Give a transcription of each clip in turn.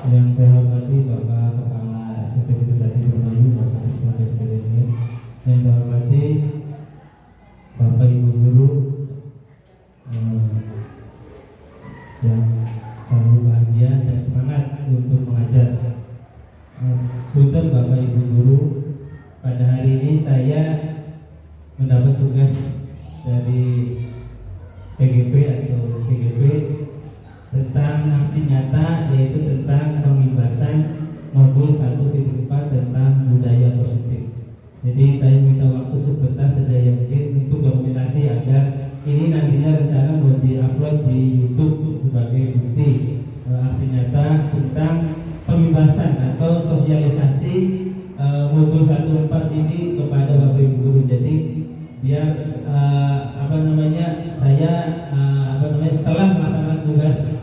Yang saya hormati Bapak Kepala SMP Satu Bermayu, Bapak Ismail Jasmine. Yang saya hormati Bapak Ibu Guru yang selalu bahagia dan semangat untuk mengajar. Punten Bapak Ibu Guru, pada hari ini saya mendapat tugas dari PGP atau CGP tentang aksi nyata, yaitu tentang pembebasan modul 1.4 tentang budaya positif. Jadi saya minta waktu sebentar saja mungkin untuk dokumentasi agar ini nantinya rencana mau diupload di YouTube sebagai bukti aksi nyata tentang pembebasan atau sosialisasi modul 1.4 ini kepada Bapak Ibu Guru. Jadi biar saya setelah melaksanakan tugas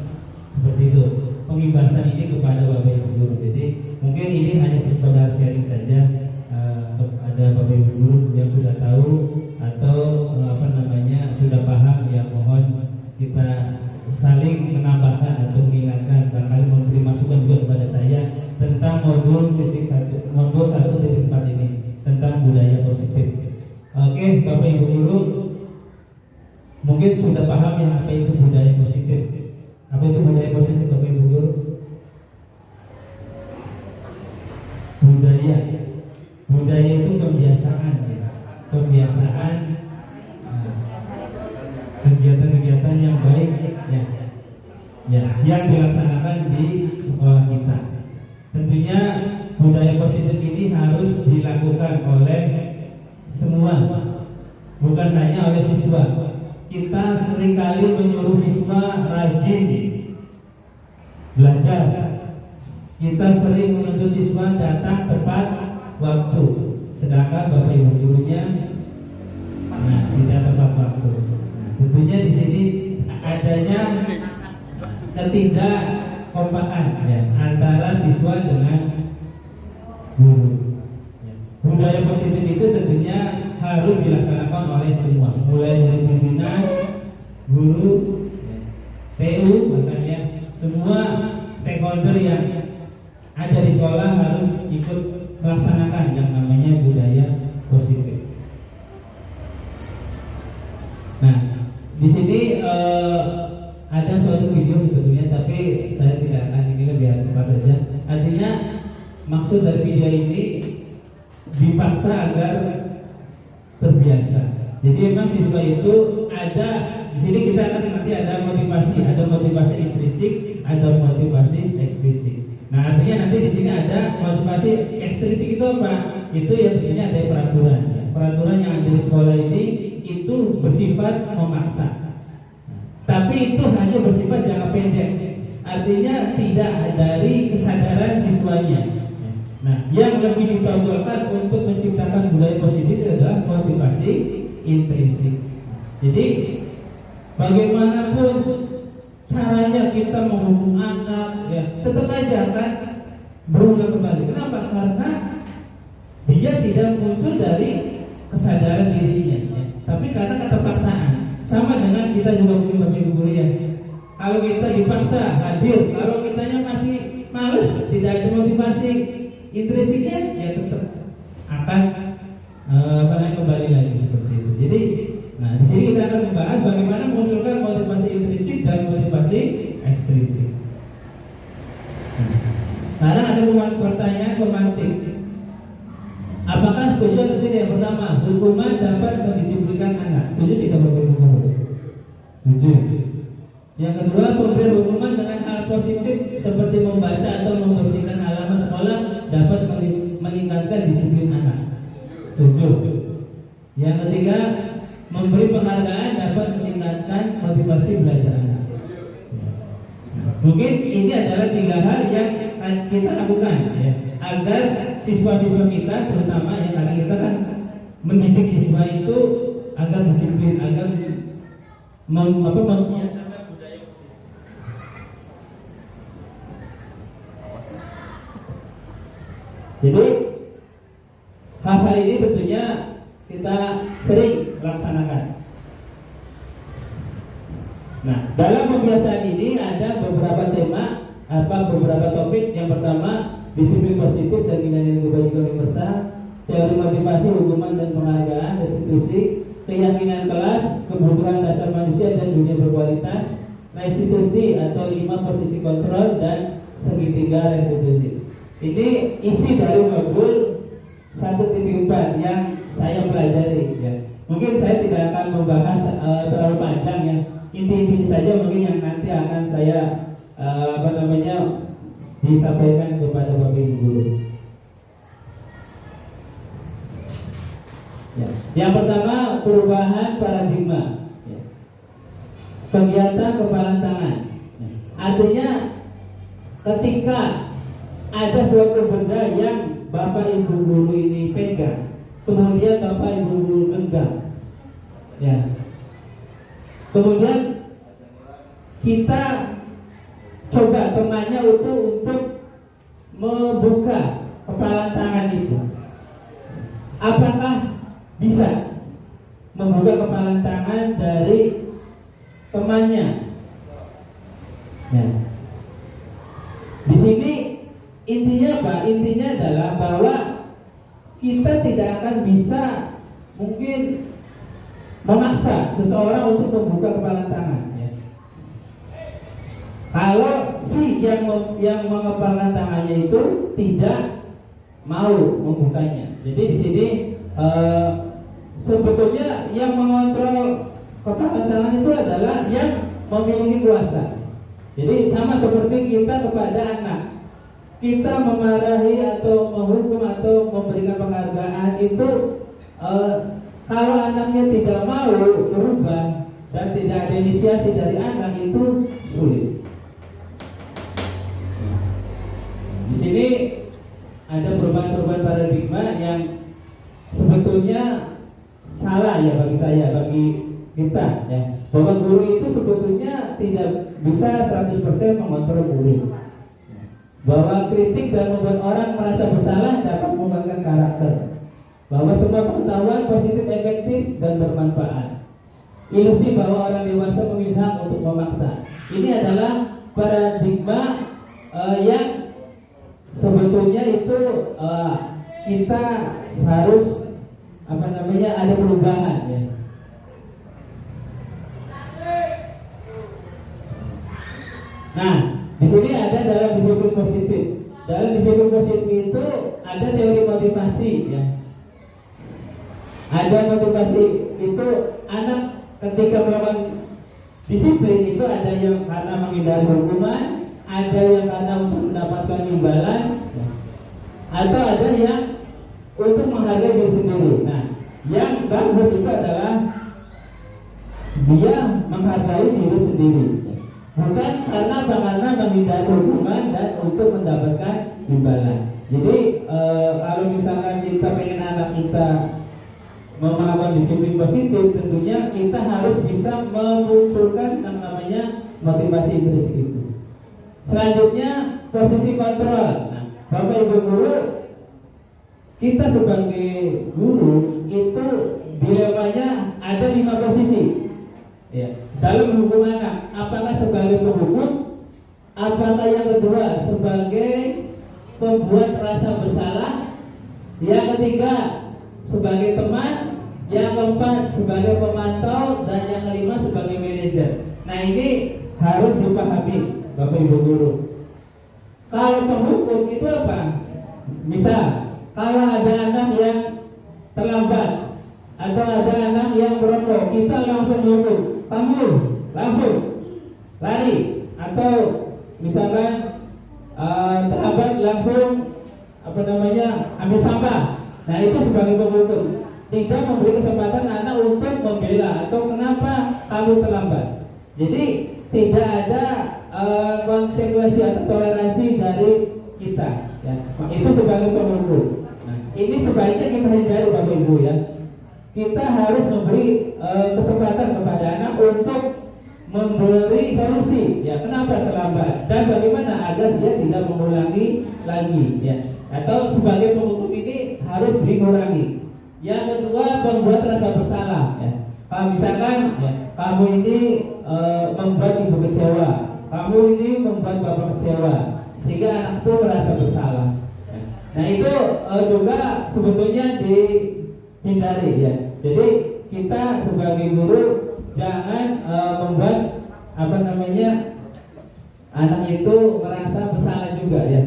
seperti itu, pembebasan ini kepada Bapak Ibu Guru. Jadi mungkin ini hanya sekedar sharing saja. Ada Bapak Ibu Guru yang sudah tahu atau sudah paham, ya mohon kita saling menambahkan atau mengingatkan, barangkali memberi masukan juga kepada saya tentang modul 1.4 ini tentang budaya positif. Oke, Bapak Ibu Guru mungkin sudah paham ya apa itu budaya positif. Apa itu budaya positif, Bapak Ibu Guru? Budaya itu kebiasaan, ya. Kebiasaan, kegiatan-kegiatan yang baik, ya, yang dilaksanakan di sekolah kita. Tentunya budaya positif ini harus dilakukan oleh semua, bukan hanya oleh siswa. Kita seringkali menyuruh siswa rajin belajar. Kita sering menuntut siswa datang tepat waktu, sedangkan Bapak Ibu gurunya tidak tepat waktu. Tentunya di sini adanya ketidakkompakan, ya, antara siswa dengan guru. Budaya positif itu tentunya harus dilaksanakan oleh semua, mulai dari pimpinan, guru, TU, bahkan semua stakeholder yang ada di sekolah harus ikut melaksanakan yang namanya budaya positif. Nah, di sini ada suatu video sebetulnya, tapi saya tidak akan ini biar cepat saja. Artinya maksud dari video ini dipaksa agar terbiasa. Jadi memang siswa itu ada di sini, kita akan nanti ada motivasi intrinsik, ada motivasi ekstrinsik. Nah, artinya nanti di sini ada motivasi ekstrinsik itu apa? Itu yang tentunya ada peraturan. Peraturan yang ada di sekolah ini itu bersifat memaksa. Tapi itu hanya bersifat jangka pendek. Artinya tidak dari kesadaran siswanya. Nah, yang lebih ditonjolkan untuk menciptakan budaya positif adalah motivasi intrinsik. Jadi bagaimanapun caranya kita menghukum anak, ya, tetap aja akan berulang kembali. Kenapa? Karena dia tidak muncul dari kesadaran dirinya, ya, tapi karena keterpaksaan. Sama dengan kita juga mungkin Bapak Ibu guru, ya. Kalau kita dipaksa hadir, kalau kitanya masih males, tidak ada motivasi intrinsiknya, ya tetap akan kembali lagi seperti itu. Jadi, nah di sini kita akan membahas bagaimana memunculkan motivasi intrinsik dan motivasi ekstrinsik. Sekarang ada pertanyaan pemantik. Apakah setuju atau tidak? Yang pertama, hukuman dapat mendisiplinkan anak. Setuju tidak Bapak Ibu guru? Setuju. Yang kedua, pemberian hukuman dengan hal positif seperti membaca atau membersihkan halaman sekolah dapat meningkatkan disiplin anak. Setuju. Yang ketiga, memberi penghargaan dapat meningkatkan motivasi belajar anak. Mungkin ini adalah 3 hal yang kita lakukan, ya, agar siswa-siswa kita, terutama yang karena kita kan mendidik siswa itu agar disiplin, agar membiasakan budaya positif. Jadi hal-hal ini tentunya kita sering laksanakan. Nah, dalam pembiasaan ini ada beberapa tema beberapa topik. Yang pertama, disiplin positif dan nilai-nilai kebajikan universal, teori motivasi, hukuman dan penghargaan, restitusi, keyakinan kelas, kebutuhan dasar manusia dan dunia berkualitas, restitusi atau 5 posisi kontrol, dan segitiga restitusi. Ini isi dari modul 1.4 yang saya pelajari ya. Mungkin saya tidak akan membahas terlalu panjang ya. Inti-inti saja mungkin yang nanti akan saya disampaikan kepada Bapak Ibu guru. Ya. Yang pertama, perubahan paradigma. Ya. Kegiatan kepalan tangan. Ya. Artinya ketika ada suatu benda yang Bapak Ibu guru ini pegang, kemudian Bapak Ibu guru genggam, ya. Kemudian kita coba temannya untuk membuka kepalan tangan itu. Apakah bisa membuka kepalan tangan dari temannya? Ya. Di sini intinya apa? Intinya adalah bahwa kita tidak akan bisa mungkin memaksa seseorang untuk membuka kepalan tangan. Ya. Kalau si yang mengepalkan tangannya itu tidak mau membukanya. Jadi di sini sebetulnya yang mengontrol kepalan tangan itu adalah yang memiliki kuasa. Jadi sama seperti kita kepada anak, kita memarahi atau menghukum atau memberikan penghargaan itu, kalau anaknya tidak mau berubah dan tidak ada inisiasi dari anak, itu sulit. Di sini ada perubahan-perubahan paradigma yang sebetulnya salah ya bagi saya, bagi kita ya. Bahwa guru itu sebetulnya tidak bisa 100% mengontrol murid. Bahwa kritik dan membuat orang merasa bersalah dapat mengembangkan karakter. Bahwa semua pengetahuan positif, efektif, dan bermanfaat. Ilusi bahwa orang dewasa memiliki hak untuk memaksa. Ini adalah paradigma yang sebetulnya itu kita harus ada perubahan ya. Nah, di sini ada dalam disiplin positif. Dalam disiplin positif itu ada teori motivasi ya. Ada motivasi itu anak ketika melakukan disiplin itu ada yang karena menghindari hukuman, ada yang karena untuk mendapatkan imbalan, atau ada yang untuk menghargai diri sendiri. Nah, yang bagus itu adalah dia menghargai diri sendiri. Bukan karena menghindari hukuman dan untuk mendapatkan imbalan. Jadi kalau misalkan kita pengen anak kita melakukan disiplin positif, tentunya kita harus bisa memunculkan yang namanya motivasi intrinsik itu. Selanjutnya posisi kontrol. Nah, Bapak Ibu guru, kita sebagai guru itu dilemanya ada 5 posisi. Ya, dalam menghukum anak, apakah sebagai penghukum, apakah yang kedua sebagai pembuat rasa bersalah, yang ketiga sebagai teman, yang keempat sebagai pemantau, dan yang kelima sebagai manajer. Nah, ini harus dipahami Bapak Ibu guru. Kalau penghukum itu apa? Misal, kalau ada anak yang terlambat atau ada anak yang merokok, kita langsung hukum, kamu langsung lari, atau misalkan terlambat langsung ambil sampah. Nah, itu sebagai penghukum. Tidak memberi kesempatan anak untuk membela atau kenapa kamu terlambat. Jadi tidak ada konsekuensi atau toleransi dari kita ya. Itu sebagai penghukum. Nah, ini sebaiknya kita hindari Bapak Ibu ya. Kita harus memberi kesempatan kepada anak untuk memberi solusi ya, kenapa terlambat dan bagaimana agar dia tidak mengulangi lagi ya. Atau sebagai penghukum ini harus dikurangi. Yang kedua, membuat rasa bersalah ya. Kalau misalkan ya, kamu ini membuat ibu kecewa, kamu ini membuat bapak kecewa sehingga anak itu merasa bersalah. Nah itu juga sebetulnya dihindari ya. Jadi kita sebagai guru jangan membuat anak itu merasa bersalah juga ya.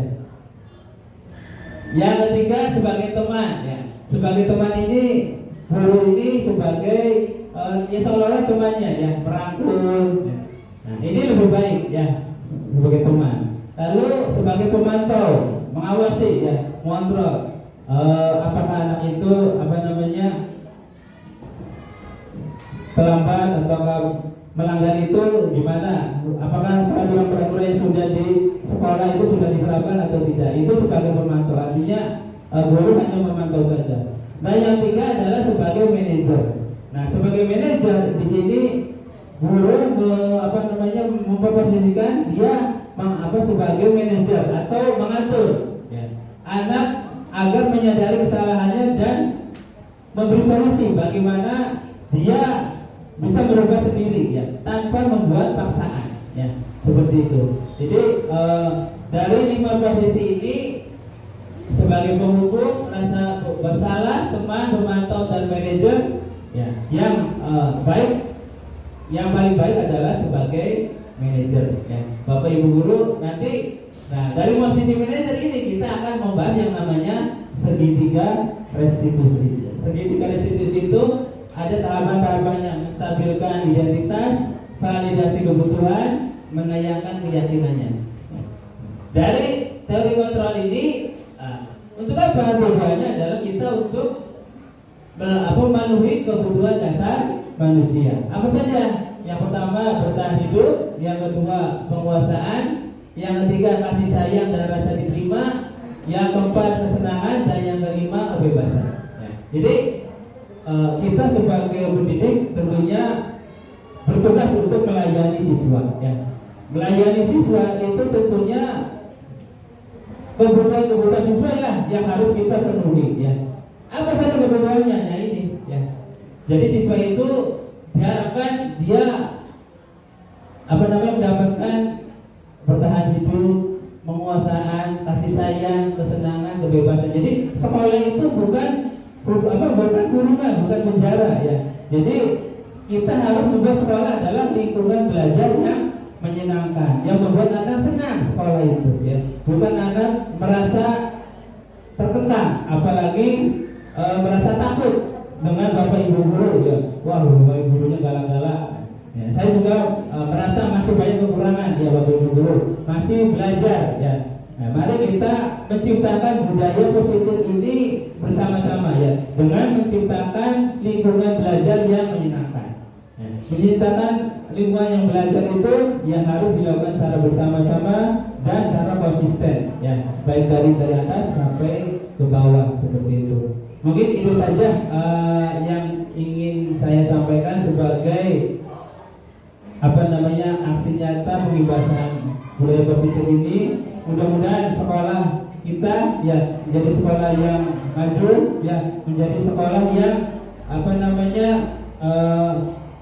Yang ketiga sebagai teman ya. Sebagai teman ini guru ini sebagai ya seolah-olah temannya ya, merangkul. Ya. Nah ini lebih baik ya sebagai teman. Lalu sebagai pemantau, mengawasi ya, mengontrol apakah anak itu terlambat atau melanggar itu gimana? Apakah peraturan-peraturan yang sudah di sekolah itu sudah diterapkan atau tidak? Itu sebagai pemantau, artinya guru hanya memantau saja. Nah yang tiga adalah sebagai manajer. Nah sebagai manajer di sini guru memposisikan dia sebagai manajer atau mengatur ya, anak agar menyadari kesalahannya dan memberi solusi bagaimana dia bisa berubah sendiri ya, tanpa membuat paksaan ya, seperti itu. Jadi dari 5 posisi ini sebagai penghubung, rasa bersalah, teman, pemantau dan manajer ya, yang paling baik adalah sebagai manajer ya. Bapak Ibu guru nanti dari posisi manajer ini kita akan membahas yang namanya segitiga restitusi. Segitiga restitusi itu ada tahapan-tahapannya: menstabilkan identitas, validasi kebutuhan, menayangkan keyakinannya. Dari teori kontrol ini untuk apa tujuannya? Adalah kita untuk memenuhi kebutuhan dasar manusia. Apa saja? Yang pertama bertahan hidup, yang kedua penguasaan, yang ketiga kasih sayang dan rasa diterima, yang keempat kesenangan, dan yang kelima kebebasan. Ya. Jadi kita sebagai pendidik tentunya bertugas untuk melayani siswa. Ya. Melayani siswa itu tentunya kebutuhan siswa lah yang harus kita penuhi. Ya. Apa saja kebutuhannya? Nah ini. Ya. Jadi siswa itu diharapkan dia mendapatkan bertahan hidup, penguasaan, kasih sayang, kesenangan, kebebasan. Jadi sekolah itu bukan kurungan, bukan penjara ya. Jadi kita harus membuat sekolah adalah lingkungan belajar yang menyenangkan, yang membuat anak senang sekolah itu ya. Bukan anak merasa tertekan, apalagi merasa takut dengan bapak ibu guru ya. Wah, bapak ibu gurunya galak-galak. Ya, saya juga merasa masih banyak kekurangan ya bapak ibu guru, masih belajar ya. Nah, mari kita menciptakan budaya positif ini bersama-sama ya, dengan menciptakan lingkungan belajar yang menyenangkan. Ya, menciptakan lingkungan yang belajar itu yang harus dilakukan secara bersama-sama dan secara konsisten ya, baik dari atas sampai ke bawah seperti itu. Mungkin itu saja yang ingin saya sampaikan sebagai aksi nyata pembebasan budaya positif ini. Mudah-mudahan sekolah kita ya menjadi sekolah yang maju ya, menjadi sekolah yang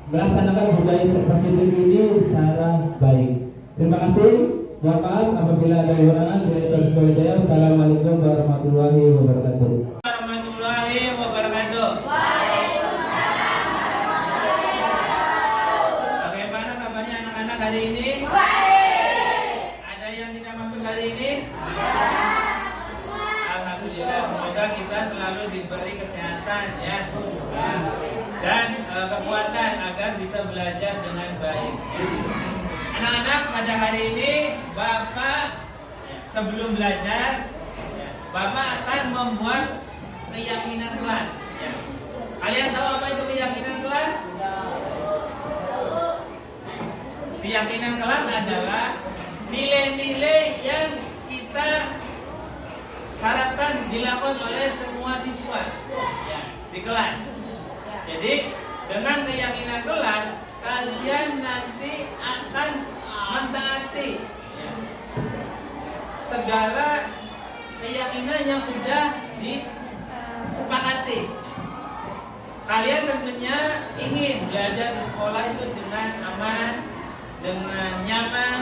melaksanakan budaya positif ini secara baik. Terima kasih. Mohon maaf apabila ada kekurangan. Assalamualaikum warahmatullahi wabarakatuh. Bagaimana kabarnya anak-anak hari ini? Baik. Ada yang tidak masuk hari ini? Alhamdulillah, semoga kita selalu diberi kesehatan ya, dan kekuatan agar bisa belajar dengan baik. Anak-anak, pada hari ini Bapak sebelum belajar Bapak akan membuat keyakinan kelas ya. Kalian tahu apa itu keyakinan kelas? Keyakinan kelas adalah nilai-nilai yang kita harapkan dilakukan oleh semua siswa ya, di kelas. Jadi dengan keyakinan kelas kalian nanti akan mentaati ya, segala keyakinan yang sudah disepakati. Kalian tentunya ingin belajar di sekolah itu dengan aman, dengan nyaman,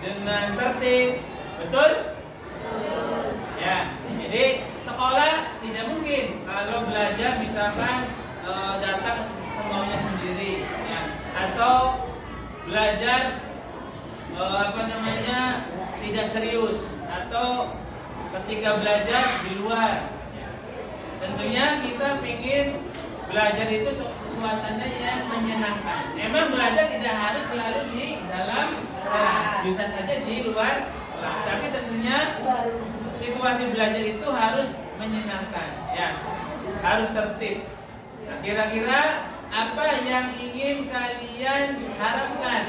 dengan tertib. Betul? Ya, jadi sekolah tidak mungkin kalau belajar misalkan datang semaunya sendiri, ya, atau belajar tidak serius, atau ketika belajar di luar. Ya. Tentunya kita ingin belajar itu suasana yang menyenangkan. Memang belajar tidak harus selalu di dalam kelas, bisa saja di luar kelas. Tapi tentunya situasi belajar itu harus menyenangkan, ya, harus tertib. Nah, kira-kira apa yang ingin kalian harapkan?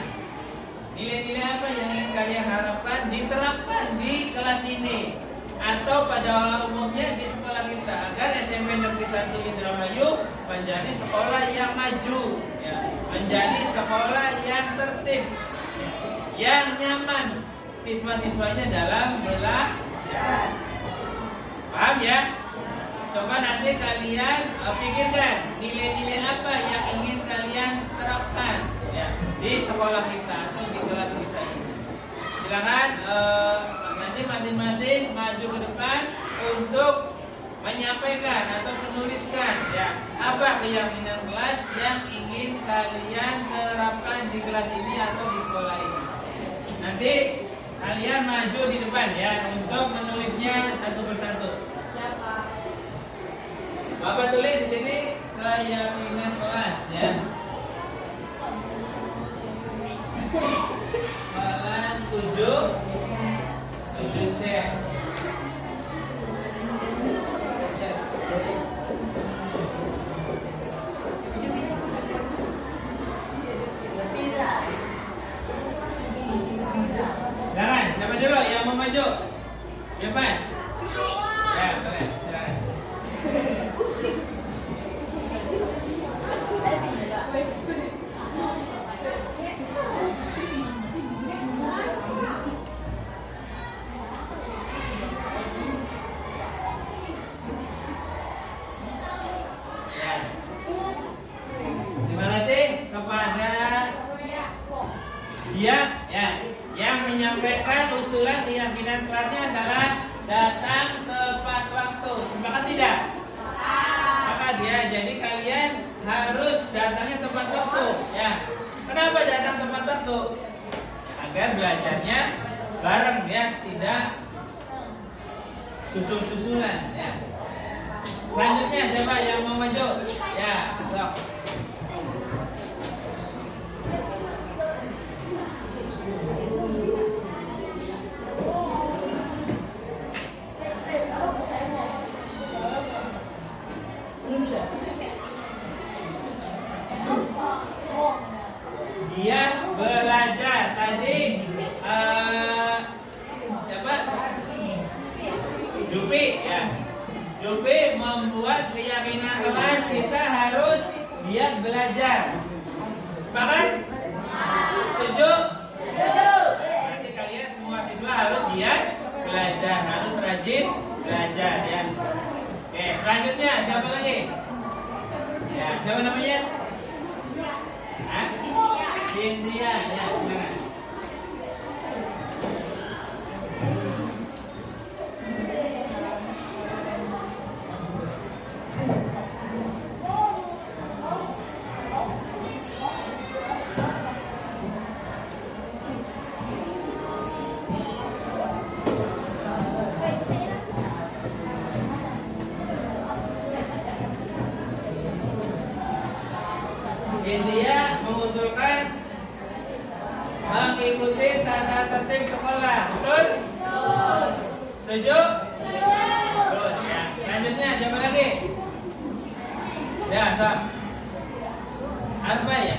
Nilai-nilai apa yang ingin kalian harapkan diterapkan di kelas ini atau pada umumnya di sekolah kita agar SMP Negeri 1 Indramayu menjadi sekolah yang maju, ya, menjadi sekolah yang tertib, yang nyaman siswa-siswanya dalam belajar. Paham ya? Coba nanti kalian pikirkan nilai-nilai apa yang ingin kalian terapkan, ya, di sekolah kita atau di kelas kita ini. Silakan nanti masing-masing maju ke depan untuk menyampaikan atau menuliskan, ya, apa keyakinan kelas yang ingin kalian terapkan di kelas ini atau di sekolah ini. Nanti kalian maju di depan, ya, untuk menulisnya satu persatu. Bapak tulis di sini keyakinan kelas, ya. Kelas 7C. Jangan, siapa dulu yang mau maju? Bebas. Ya, boleh, silakan. Terima kasih kepada dia, ya, yang menyampaikan usulan keyakinan kelasnya adalah datang tepat waktu. Sepakat tidak? Sepakat, ya. Jadi kalian harus datangnya tepat waktu, ya. Kenapa datang tepat waktu? Agar belajarnya bareng, ya, tidak susul-susulan, ya. Selanjutnya siapa yang mau maju? Ya, sok. Dia belajar tadi siapa? Jupi, ya. Jupi membuat keyakinan kelas kita harus giat belajar. Sepakat? Setuju? Berarti kalian semua siswa harus giat belajar, harus rajin belajar, ya. Oke, selanjutnya siapa lagi? Ya, siapa namanya? Hah? Cynthia, ya, silakan. India mengusulkan mengikuti tata tertib sekolah, betul? Setuju? Betul, ya. Selanjutnya siapa lagi? Ya, Sam. Arfa, ya.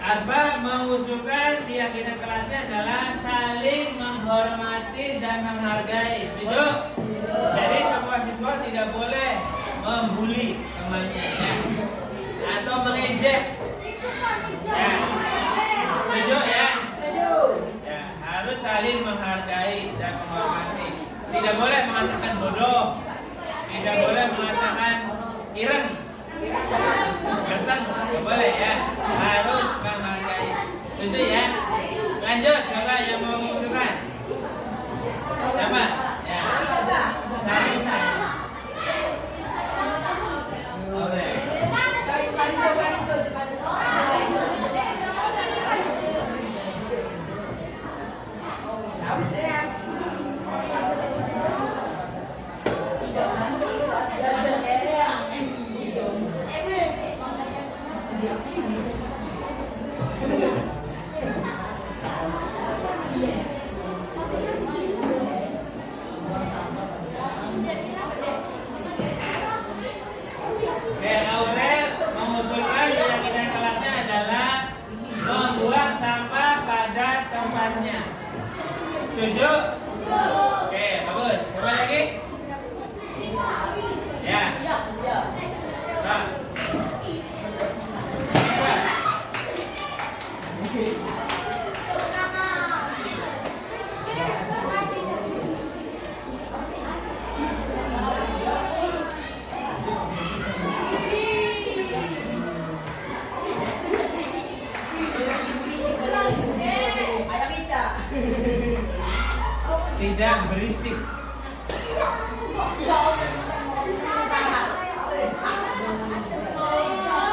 Arfa mengusulkan keyakinan kelasnya adalah saling menghormati dan menghargai. Setuju? Jadi semua siswa membuli temannya, ya. Atau mengejek. Ya. Setuju ya? Ya, harus saling menghargai dan menghormati. Tidak boleh mengatakan bodoh. Tidak boleh mengatakan ireng. Ganteng, tidak boleh ya. Harus menghargai. Setuju ya? Lanjut, coba yang mau mengusulkan. Coba, ya. Saling. Oke. Aurel mengusulkan keyakinan kelasnya adalah membuang sampah pada tempatnya. Setuju? Oke, bagus. Coba lagi. Ya. Nah. Tidak berisik.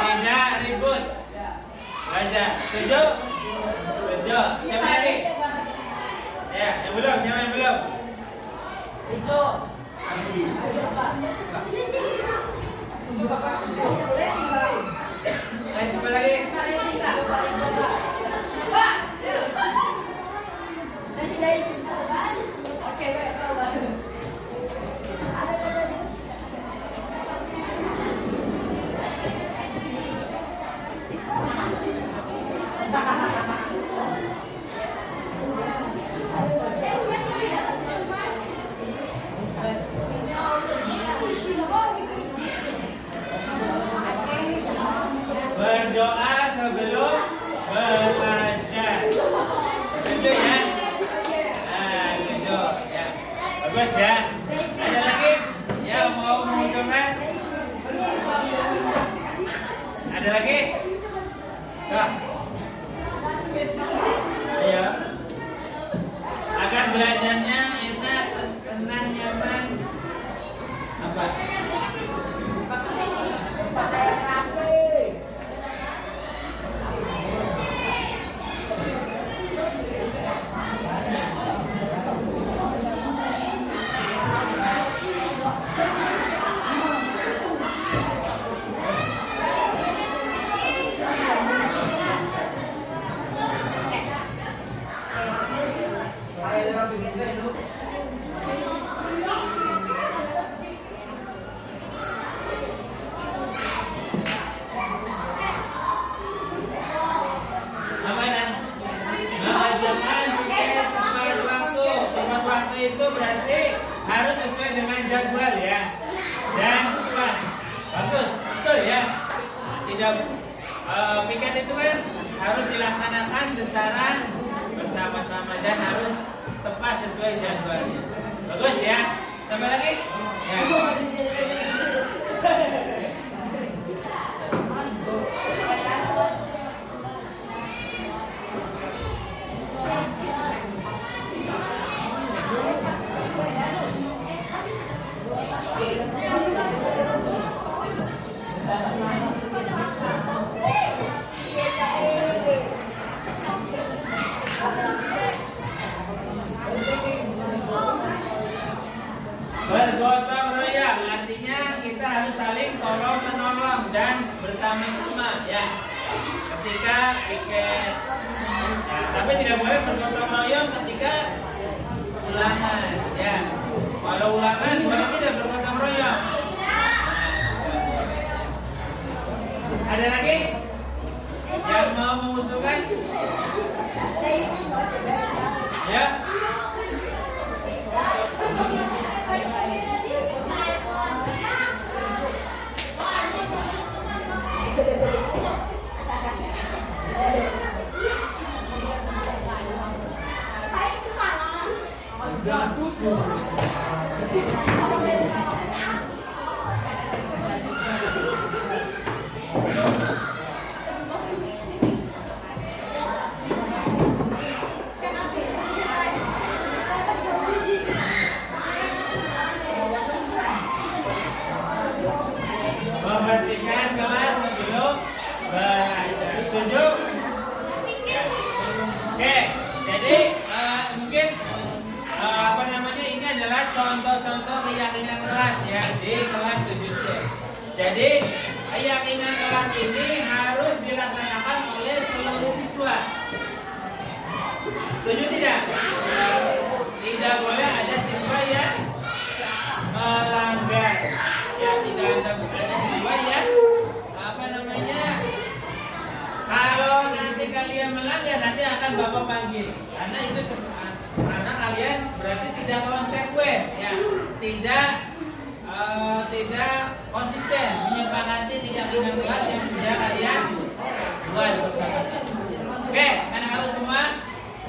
Tidak ribut. Baca. Setuju? Setuju. Siapa lagi? Ya, yang belum. Siapa yang belum? Itu. Coba lagi. Berdoa sebelum belajar. Setuju ya? Nah, setuju ya. Bagus ya. Ada lagi yang mau mengusulkan? Ada lagi? Tuh. Ayo. Agar belajarnya enak, tenang, nyaman. Apa? Itu berarti harus sesuai dengan jadwal ya, dan tepat. Bagus, betul ya. Tidak piket itu kan harus dilaksanakan secara bersama-sama dan harus tepat sesuai jadwalnya. Bagus ya. Sampai lagi. Ya. Bergotong royong artinya kita harus saling tolong menolong dan bersama-sama ya. Ketika piket, ya, tapi tidak boleh bergotong royong ketika ulangan ya. Kalau ulangan boleh tidak bergotong royong. Ada lagi yang mau mengusulkan? Ya. kelas ya di kelas 7C. Jadi keyakinan kelas ini harus dilaksanakan oleh seluruh siswa. Setuju tidak? Tidak boleh ada siswa yang melanggar. Ya tidak ada siswa yang kalau nanti kalian melanggar nanti akan Bapak panggil. Karena kalian berarti tidak konsekuen, ya, tidak konsisten menyepakati keyakinan kelas yang sudah kalian buat. Oke, anak-anak semua,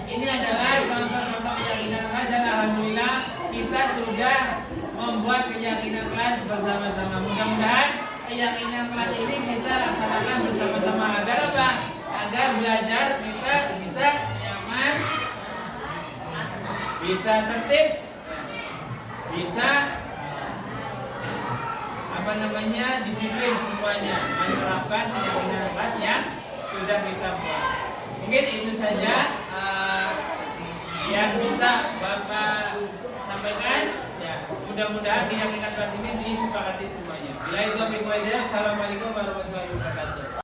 ini adalah contoh-contoh keyakinan kelas dan alhamdulillah kita sudah membuat keyakinan kelas bersama-sama. Mudah-mudahan keyakinan kelas ini kita laksanakan bersama-sama agar apa? Agar belajar kita bisa nyaman, bisa tertib, bisa disiplin semuanya, menerapkan keyakinan kelas yang sudah kita buat. Mungkin itu saja yang bisa Bapak sampaikan. Ya, mudah-mudahan keyakinan kelas ini disepakati semuanya. Bila itu, assalamualaikum warahmatullahi wabarakatuh.